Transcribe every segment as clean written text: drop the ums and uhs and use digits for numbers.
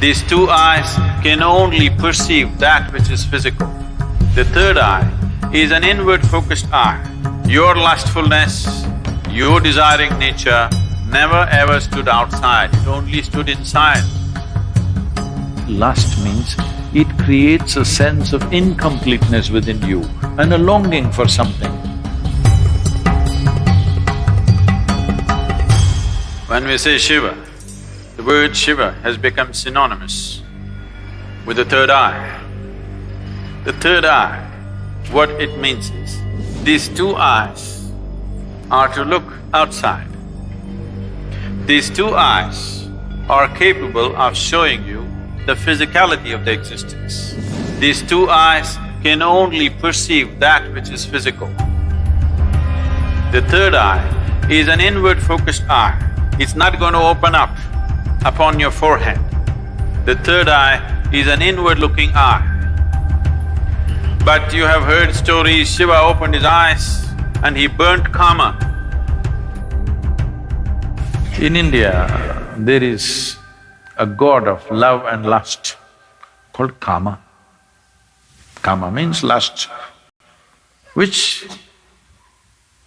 These two eyes can only perceive that which is physical. The third eye is an inward-focused eye. Your lustfulness, your desiring nature never ever stood outside, it only stood inside. Lust means it creates a sense of incompleteness within you and a longing for something. When we say Shiva, the word Shiva has become synonymous with the third eye. The third eye, what it means is, these two eyes are to look outside. These two eyes are capable of showing you the physicality of the existence. These two eyes can only perceive that which is physical. The third eye is an inward-focused eye. It's not going to open up upon your forehead. The third eye is an inward-looking eye. But you have heard stories, Shiva opened his eyes and he burnt kama. In India, there is a god of love and lust called Kama. Kama means lust, which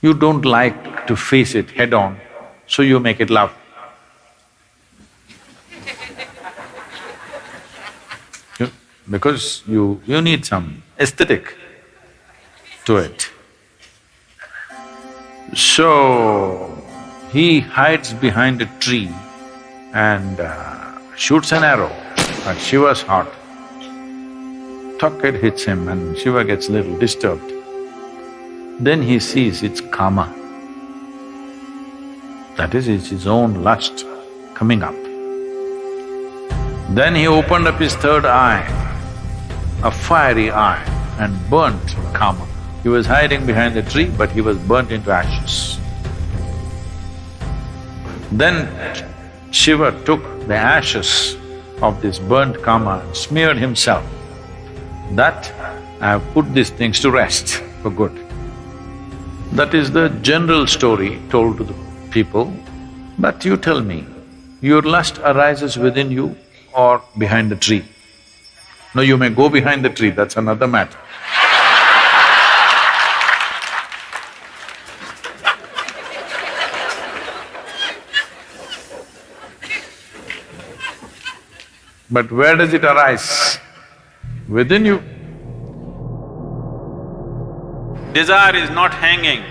you don't like to face it head-on, so you make it love. Because you need some aesthetic to it. So, he hides behind a tree and shoots an arrow at Shiva's heart. Tuck, it hits him and Shiva gets a little disturbed. Then he sees it's Kama. That is, it's his own lust coming up. Then he opened up his third eye, a fiery eye, and burnt Kama. He was hiding behind the tree, but he was burnt into ashes. Then Shiva took the ashes of this burnt Kama and smeared himself. That I have put these things to rest for good. That is the general story told to the people. But you tell me, your lust arises within you or behind the tree? No, you may go behind the tree, that's another matter. But where does it arise? Within you. Desire is not hanging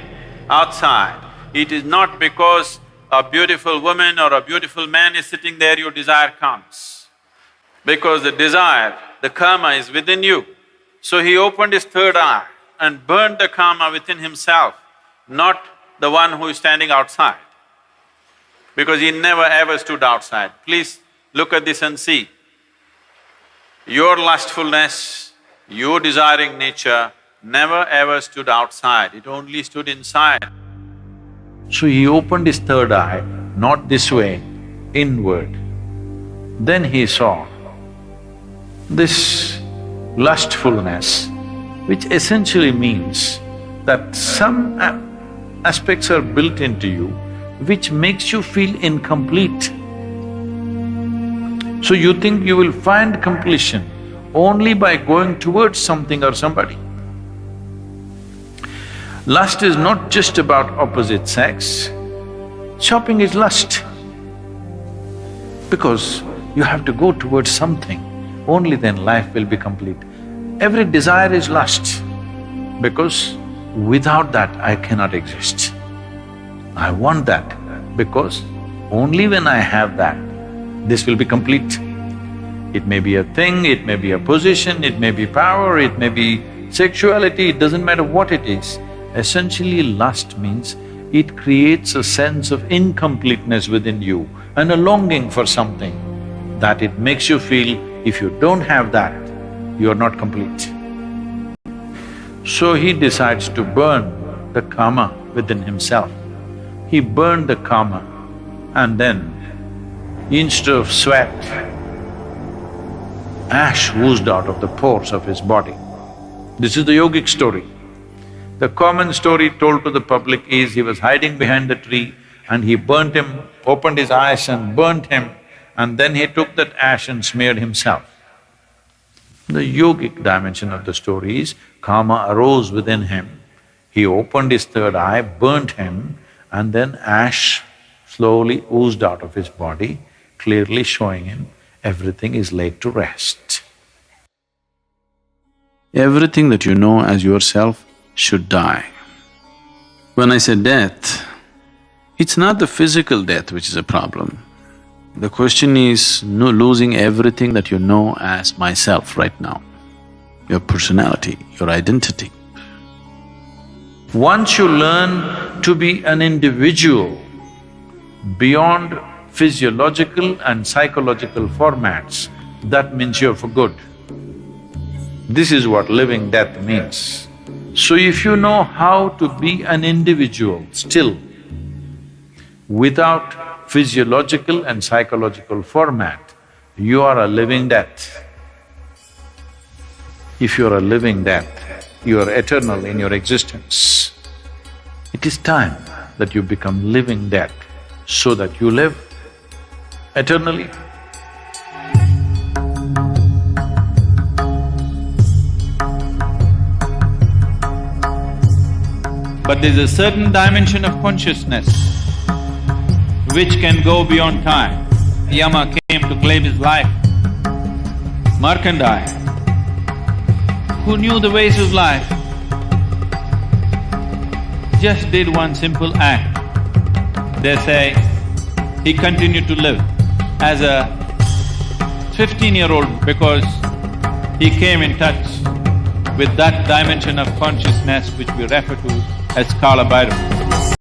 outside. It is not because a beautiful woman or a beautiful man is sitting there, your desire comes. Because the desire, the karma is within you. So he opened his third eye and burned the karma within himself, not the one who is standing outside. Because he never ever stood outside. Please look at this and see. Your lustfulness, your desiring nature never ever stood outside, it only stood inside. So he opened his third eye, not this way, inward. Then he saw this lustfulness, which essentially means that some aspects are built into you which makes you feel incomplete. So you think you will find completion only by going towards something or somebody. Lust is not just about opposite sex, shopping is lust. Because you have to go towards something, only then life will be complete. Every desire is lust, because without that I cannot exist. I want that, because only when I have that, this will be complete. It may be a thing, it may be a position, it may be power, it may be sexuality, it doesn't matter what it is. Essentially, lust means it creates a sense of incompleteness within you and a longing for something that it makes you feel if you don't have that, you're not complete. So he decides to burn the kama within himself. He burned the kama and then instead of sweat, ash oozed out of the pores of his body. This is the yogic story. The common story told to the public is he was hiding behind the tree and he burnt him, opened his eyes and burnt him, and then he took that ash and smeared himself. The yogic dimension of the story is, karma arose within him, he opened his third eye, burnt him, and then ash slowly oozed out of his body, clearly showing him everything is laid to rest. Everything that you know as yourself should die. When I say death, it's not the physical death which is a problem. The question is losing everything that you know as myself right now, your personality, your identity. Once you learn to be an individual beyond physiological and psychological formats, that means you're for good. This is what living death means. So if you know how to be an individual still, without physiological and psychological format, you are a living death. If you're a living death, you are eternal in your existence. It is time that you become living death so that you live eternally. But there's a certain dimension of consciousness which can go beyond time. Yama came to claim his life. Markandeya, who knew the ways of life, just did one simple act. They say he continued to live as a 15-year-old because he came in touch with that dimension of consciousness which we refer to as Kala Bhairava.